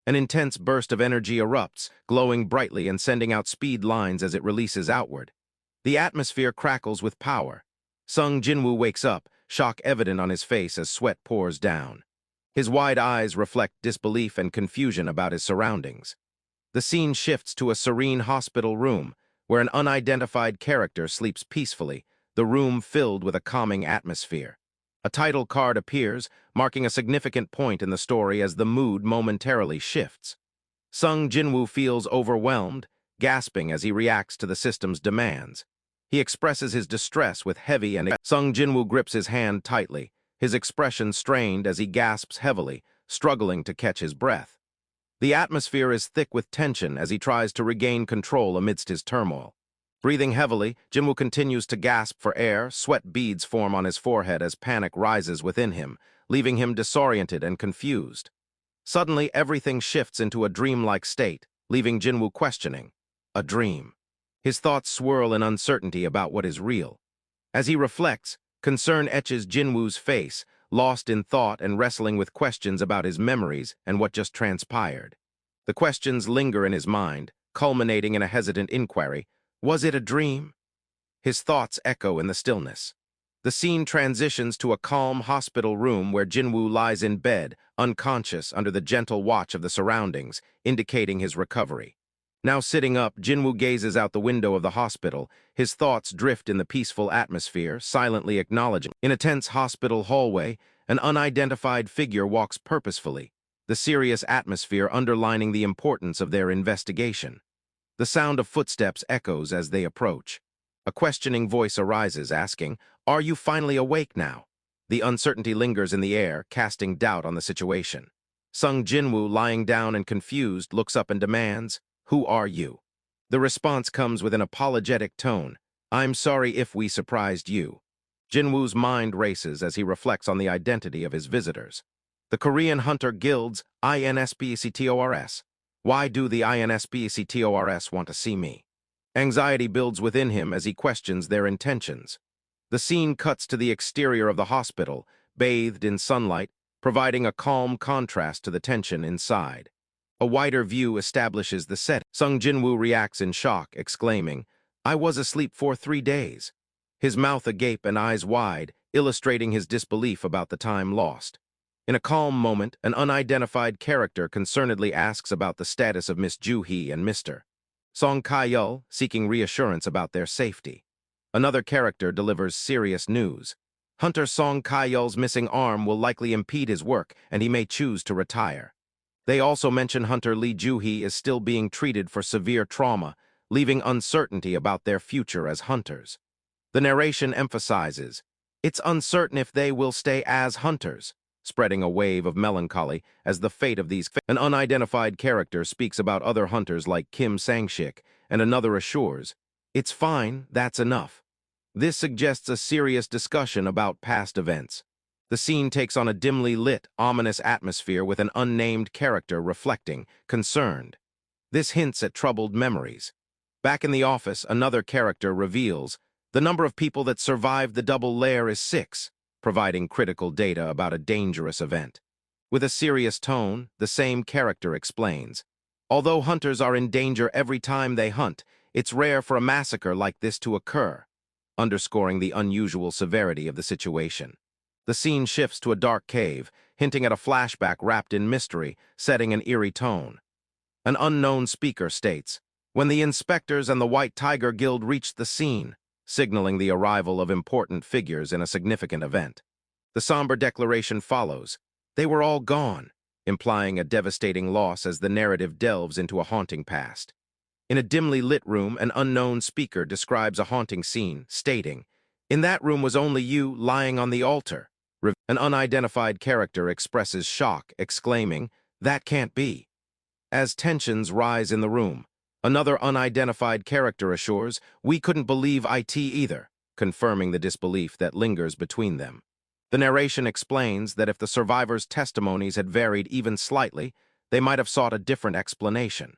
An intense burst of energy erupts, glowing brightly and sending out speed lines as it releases outward. The atmosphere crackles with power. Sung Jinwoo wakes up, shock evident on his face as sweat pours down. His wide eyes reflect disbelief and confusion about his surroundings. The scene shifts to a serene hospital room, where an unidentified character sleeps peacefully, the room filled with a calming atmosphere. A title card appears, marking a significant point in the story as the mood momentarily shifts. Sung Jinwoo feels overwhelmed, gasping as he reacts to the system's demands. He expresses his distress with heavy and Sung Jinwoo grips his hand tightly, his expression strained as he gasps heavily, struggling to catch his breath. The atmosphere is thick with tension as he tries to regain control amidst his turmoil. Breathing heavily, Jinwoo continues to gasp for air, sweat beads form on his forehead as panic rises within him, leaving him disoriented and confused. Suddenly, everything shifts into a dreamlike state, leaving Jinwoo questioning. A dream. His thoughts swirl in uncertainty about what is real. As he reflects, concern etches Jinwoo's face, lost in thought and wrestling with questions about his memories and what just transpired. The questions linger in his mind, culminating in a hesitant inquiry. Was it a dream? His thoughts echo in the stillness. The scene transitions to a calm hospital room where Jinwoo lies in bed, unconscious under the gentle watch of the surroundings, indicating his recovery. Now sitting up, Jinwoo gazes out the window of the hospital. His thoughts drift in the peaceful atmosphere, silently acknowledging. In a tense hospital hallway, an unidentified figure walks purposefully, the serious atmosphere underlining the importance of their investigation. The sound of footsteps echoes as they approach. A questioning voice arises, asking, "Are you finally awake now?" The uncertainty lingers in the air, casting doubt on the situation. Sung Jinwoo, lying down and confused, looks up and demands, "Who are you?" The response comes with an apologetic tone, "I'm sorry if we surprised you." Jinwoo's mind races as he reflects on the identity of his visitors. The Korean Hunter Guild's INSPCTORS. Why do the INSPCTORS want to see me? Anxiety builds within him as he questions their intentions. The scene cuts to the exterior of the hospital, bathed in sunlight, providing a calm contrast to the tension inside. A wider view establishes the setting. Sung Jinwoo reacts in shock, exclaiming, "I was asleep for 3 days." His mouth agape and eyes wide, illustrating his disbelief about the time lost. In a calm moment, an unidentified character concernedly asks about the status of Miss Ju-hee and Mr. Song Ka-yeol, seeking reassurance about their safety. Another character delivers serious news. Hunter Song Ka-yeol's missing arm will likely impede his work, and he may choose to retire. They also mention Hunter Lee Ju-hee is still being treated for severe trauma, leaving uncertainty about their future as hunters. The narration emphasizes, "It's uncertain if they will stay as hunters," spreading a wave of melancholy as the fate of these. An unidentified character speaks about other hunters like Kim Sang-shik, and another assures, "It's fine, that's enough." This suggests a serious discussion about past events. The scene takes on a dimly lit, ominous atmosphere with an unnamed character reflecting, concerned. This hints at troubled memories. Back in the office, another character reveals, the number of people that survived the double layer is 6. Providing critical data about a dangerous event. With a serious tone, the same character explains, "Although hunters are in danger every time they hunt, it's rare for a massacre like this to occur," underscoring the unusual severity of the situation. The scene shifts to a dark cave, hinting at a flashback wrapped in mystery, setting an eerie tone. An unknown speaker states, "When the inspectors and the White Tiger Guild reached the scene," signaling the arrival of important figures in a significant event. The somber declaration follows, "They were all gone," implying a devastating loss as the narrative delves into a haunting past. In a dimly lit room, an unknown speaker describes a haunting scene, stating, "In that room was only you lying on the altar." An unidentified character expresses shock, exclaiming, "That can't be." As tensions rise in the room, another unidentified character assures, "We couldn't believe it either," confirming the disbelief that lingers between them. The narration explains that if the survivors' testimonies had varied even slightly, they might have sought a different explanation.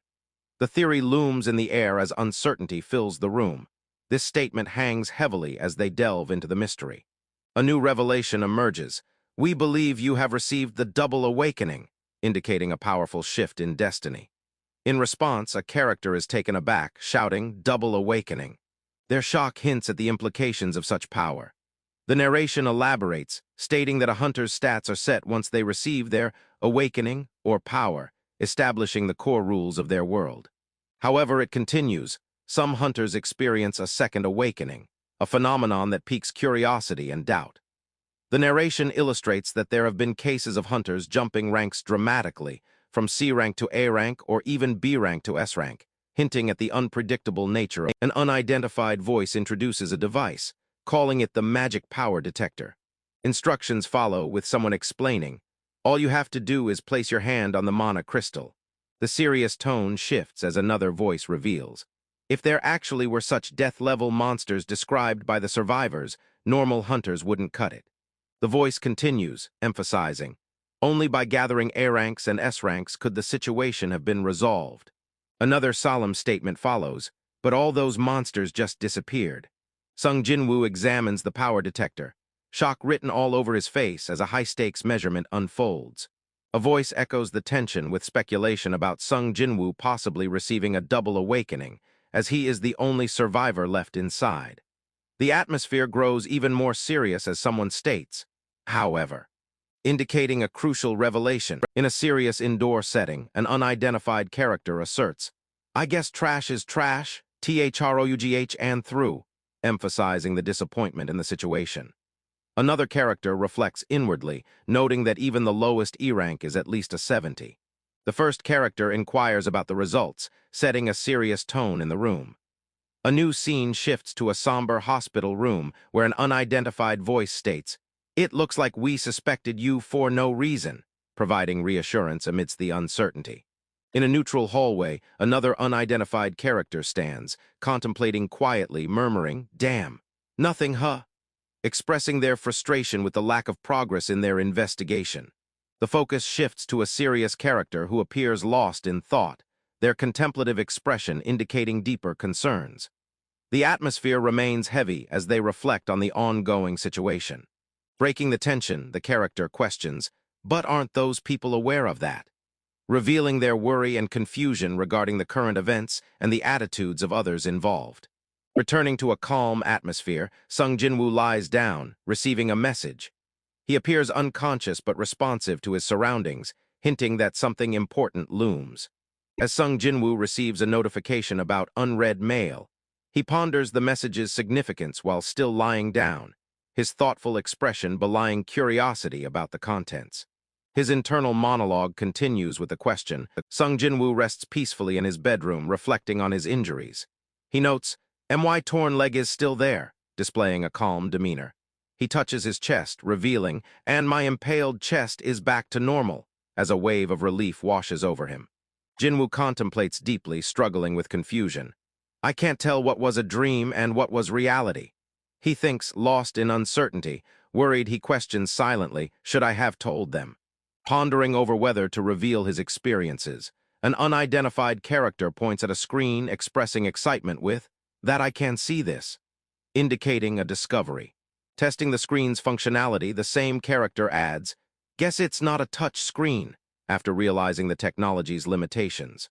The theory looms in the air as uncertainty fills the room. This statement hangs heavily as they delve into the mystery. A new revelation emerges. "We believe you have received the double awakening," indicating a powerful shift in destiny. In response, a character is taken aback, shouting, "Double awakening." Their shock hints at the implications of such power. The narration elaborates, stating that a hunter's stats are set once they receive their awakening or power, establishing the core rules of their world. However, it continues, some hunters experience a second awakening, a phenomenon that piques curiosity and doubt. The narration illustrates that there have been cases of hunters jumping ranks dramatically, from C rank to A rank or even B rank to S rank, hinting at the unpredictable nature of an unidentified voice introduces a device, calling it the magic power detector. Instructions follow with someone explaining, "All you have to do is place your hand on the mana crystal." The serious tone shifts as another voice reveals, "If there actually were such death-level monsters described by the survivors, normal hunters wouldn't cut it." The voice continues, emphasizing, "Only by gathering A ranks and S ranks could the situation have been resolved." Another solemn statement follows, "But all those monsters just disappeared." Sung Jinwoo examines the power detector, shock written all over his face as a high-stakes measurement unfolds. A voice echoes the tension with speculation about Sung Jinwoo possibly receiving a double awakening, as he is the only survivor left inside. The atmosphere grows even more serious as someone states, "However," indicating a crucial revelation. In a serious indoor setting, an unidentified character asserts, "I guess trash is trash, THROUGH and through," emphasizing the disappointment in the situation. Another character reflects inwardly, noting that even the lowest E rank is at least a 70. The first character inquires about the results, setting a serious tone in the room. A new scene shifts to a somber hospital room where an unidentified voice states, "It looks like we suspected you for no reason," providing reassurance amidst the uncertainty. In a neutral hallway, another unidentified character stands, contemplating quietly, murmuring, "Damn, nothing, huh?" expressing their frustration with the lack of progress in their investigation. The focus shifts to a serious character who appears lost in thought, their contemplative expression indicating deeper concerns. The atmosphere remains heavy as they reflect on the ongoing situation. Breaking the tension, the character questions, "But aren't those people aware of that?" revealing their worry and confusion regarding the current events and the attitudes of others involved. Returning to a calm atmosphere, Sung Jinwoo lies down, receiving a message. He appears unconscious but responsive to his surroundings, hinting that something important looms. As Sung Jinwoo receives a notification about unread mail, he ponders the message's significance while still lying down, his thoughtful expression belying curiosity about the contents. His internal monologue continues with a question. Sung Jinwoo rests peacefully in his bedroom, reflecting on his injuries. He notes, "My torn leg is still there," displaying a calm demeanor. He touches his chest, revealing, "And my impaled chest is back to normal," as a wave of relief washes over him. Jinwoo contemplates deeply, struggling with confusion. "I can't tell what was a dream and what was reality." He thinks, lost in uncertainty. Worried, he questions silently, "Should I have told them?" Pondering over whether to reveal his experiences, an unidentified character points at a screen expressing excitement with, "That I can see this," indicating a discovery. Testing the screen's functionality, the same character adds, "Guess it's not a touch screen," after realizing the technology's limitations.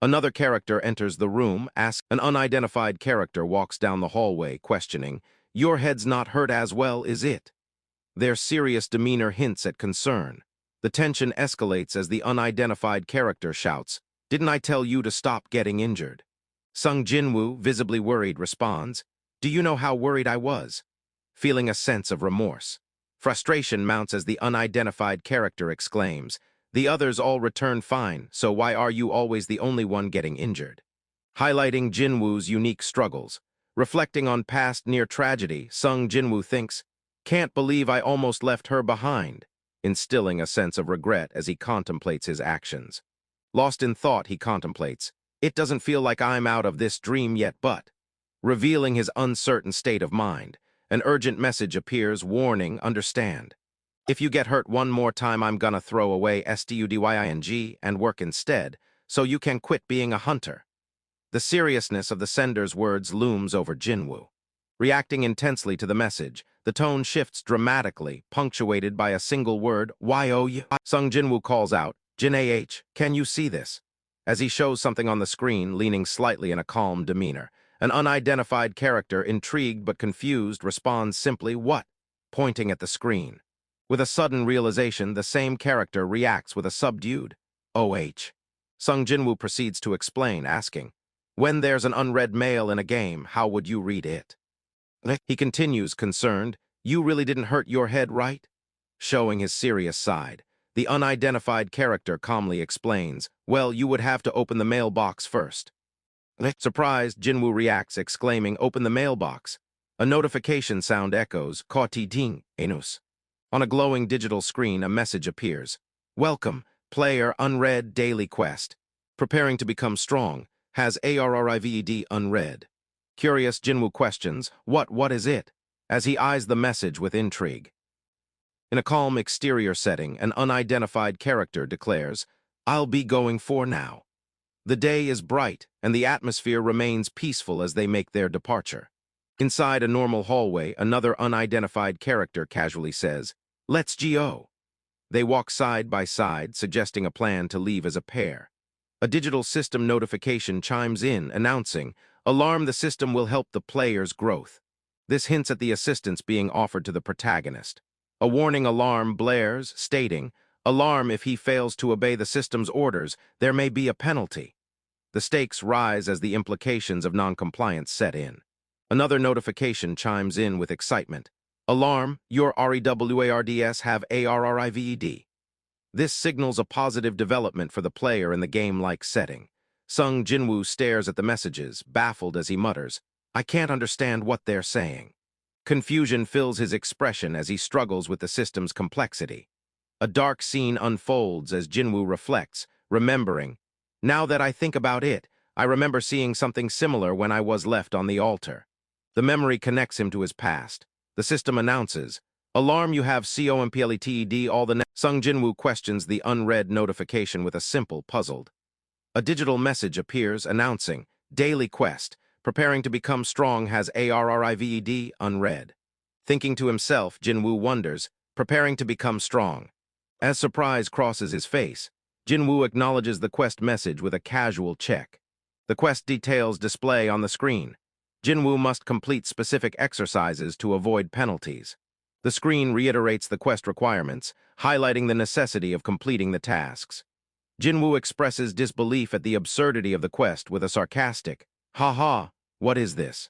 Another character enters the room, asks. An unidentified character walks down the hallway, questioning, "Your head's not hurt as well, is it?" Their serious demeanor hints at concern. The tension escalates as the unidentified character shouts, "Didn't I tell you to stop getting injured?" Sung Jinwoo, visibly worried, responds, "Do you know how worried I was?" feeling a sense of remorse. Frustration mounts as the unidentified character exclaims, "The others all return fine, so why are you always the only one getting injured?" Highlighting Jinwoo's unique struggles. Reflecting on past near tragedy, Sung Jinwoo thinks, "Can't believe I almost left her behind," instilling a sense of regret as he contemplates his actions. Lost in thought, he contemplates, "It doesn't feel like I'm out of this dream yet, but," revealing his uncertain state of mind. An urgent message appears, warning, "Understand. If you get hurt one more time, I'm gonna throw away STUDYING and work instead, so you can quit being a hunter." The seriousness of the sender's words looms over Jinwoo. Reacting intensely to the message, the tone shifts dramatically, punctuated by a single word, "YOU." Sung Jinwoo calls out, Can you see this? As he shows something on the screen, leaning slightly in a calm demeanor, an unidentified character, intrigued but confused, responds simply, "What?" pointing at the screen. With a sudden realization, the same character reacts with a subdued, "OH." Sung Jinwoo proceeds to explain, asking, "When there's an unread mail in a game, how would you read it?" He continues, concerned, "You really didn't hurt your head, right?" Showing his serious side, the unidentified character calmly explains, "Well, you would have to open the mailbox first." Surprised, Jinwoo reacts, exclaiming, "Open the mailbox." A notification sound echoes, "Ka ti ting, enus." On a glowing digital screen, a message appears. "Welcome, player unread daily quest. Preparing to become strong. Has ARRIVED unread." Curious, Jinwoo questions, What is it?" as he eyes the message with intrigue. In a calm exterior setting, an unidentified character declares, "I'll be going for now." The day is bright, and the atmosphere remains peaceful as they make their departure. Inside a normal hallway, another unidentified character casually says, "Let's go." They walk side by side, suggesting a plan to leave as a pair. A digital system notification chimes in, announcing, "Alarm, the system will help the player's growth." This hints at the assistance being offered to the protagonist. A warning alarm blares, stating, "Alarm, if he fails to obey the system's orders, there may be a penalty." The stakes rise as the implications of noncompliance set in. Another notification chimes in with excitement. "Alarm, your REWARDS have ARRIVED." This signals a positive development for the player in the game-like setting. Sung Jinwoo stares at the messages, baffled as he mutters, "I can't understand what they're saying." Confusion fills his expression as he struggles with the system's complexity. A dark scene unfolds as Jinwoo reflects, remembering, "Now that I think about it, I remember seeing something similar when I was left on the altar." The memory connects him to his past. The system announces, "Alarm, you have COMPLETED all the." Sung Jinwoo questions the unread notification with a simple, puzzled. A digital message appears announcing, "Daily quest. Preparing to become strong has ARRIVED unread." Thinking to himself, Jinwoo wonders, "Preparing to become strong." As surprise crosses his face, Jinwoo acknowledges the quest message with a casual check. The quest details display on the screen. Jinwoo must complete specific exercises to avoid penalties. The screen reiterates the quest requirements, highlighting the necessity of completing the tasks. Jinwoo expresses disbelief at the absurdity of the quest with a sarcastic, "Ha ha, what is this?"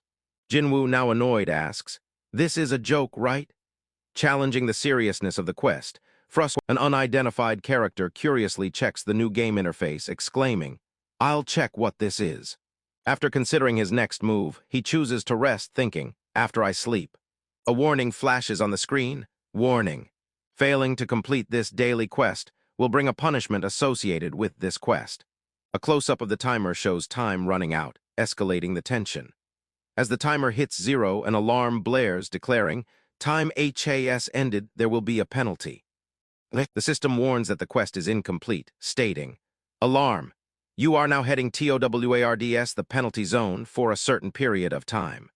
Jinwoo, now annoyed, asks, "This is a joke, right?" Challenging the seriousness of the quest, an unidentified character curiously checks the new game interface, exclaiming, "I'll check what this is." After considering his next move, he chooses to rest, thinking, "After I sleep." A warning flashes on the screen. Warning. Failing to complete this daily quest will bring a punishment associated with this quest. A close-up of the timer shows time running out, escalating the tension. As the timer hits 0, an alarm blares, declaring, "Time has ended, there will be a penalty." The system warns that the quest is incomplete, stating, "Alarm, you are now heading towards the penalty zone for a certain period of time."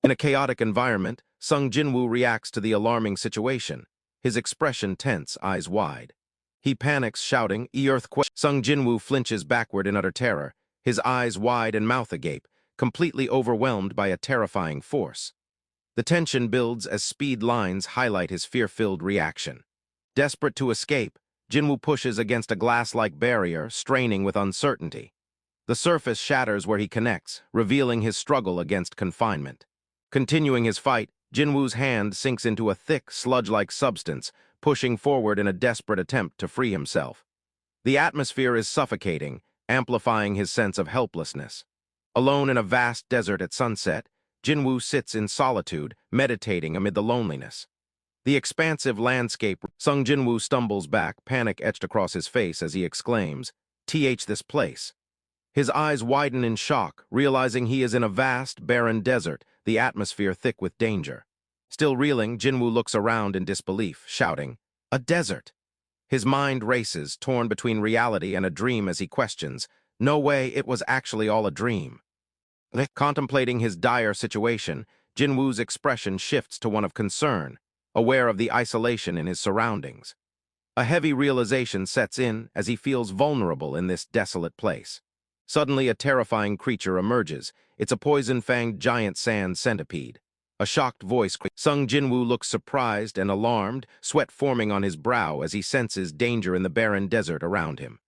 In a chaotic environment, Sung Jinwoo reacts to the alarming situation, his expression tense, eyes wide. He panics, shouting, "Earthquake!" Sung Jinwoo flinches backward in utter terror, his eyes wide and mouth agape, completely overwhelmed by a terrifying force. The tension builds as speed lines highlight his fear-filled reaction. Desperate to escape, Jinwoo pushes against a glass-like barrier, straining with uncertainty. The surface shatters where he connects, revealing his struggle against confinement. Continuing his fight, Jinwoo's hand sinks into a thick, sludge-like substance, pushing forward in a desperate attempt to free himself. The atmosphere is suffocating, amplifying his sense of helplessness. Alone in a vast desert at sunset, Jinwoo sits in solitude, meditating amid the loneliness. The expansive landscape. Sung Jinwoo stumbles back, panic etched across his face as he exclaims, this place." His eyes widen in shock, realizing he is in a vast, barren desert, the atmosphere thick with danger. Still reeling, Jinwoo looks around in disbelief, shouting, "A desert!" His mind races, torn between reality and a dream as he questions, "No way, it was actually all a dream." Contemplating his dire situation, Jinwoo's expression shifts to one of concern, aware of the isolation in his surroundings. A heavy realization sets in as he feels vulnerable in this desolate place. Suddenly, a terrifying creature emerges. It's a poison-fanged giant sand centipede. A shocked voice. Sung Jinwoo looks surprised and alarmed, sweat forming on his brow as he senses danger in the barren desert around him.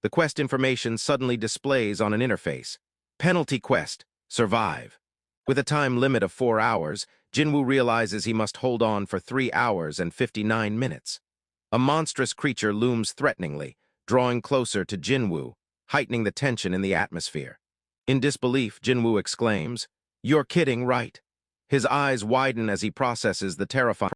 The quest information suddenly displays on an interface. Penalty quest, survive. With a time limit of 4 hours, Jinwoo realizes he must hold on for 3 hours and 59 minutes. A monstrous creature looms threateningly, drawing closer to Jinwoo, heightening the tension in the atmosphere. In disbelief, Jinwoo exclaims, "You're kidding, right?" His eyes widen as he processes the terrifying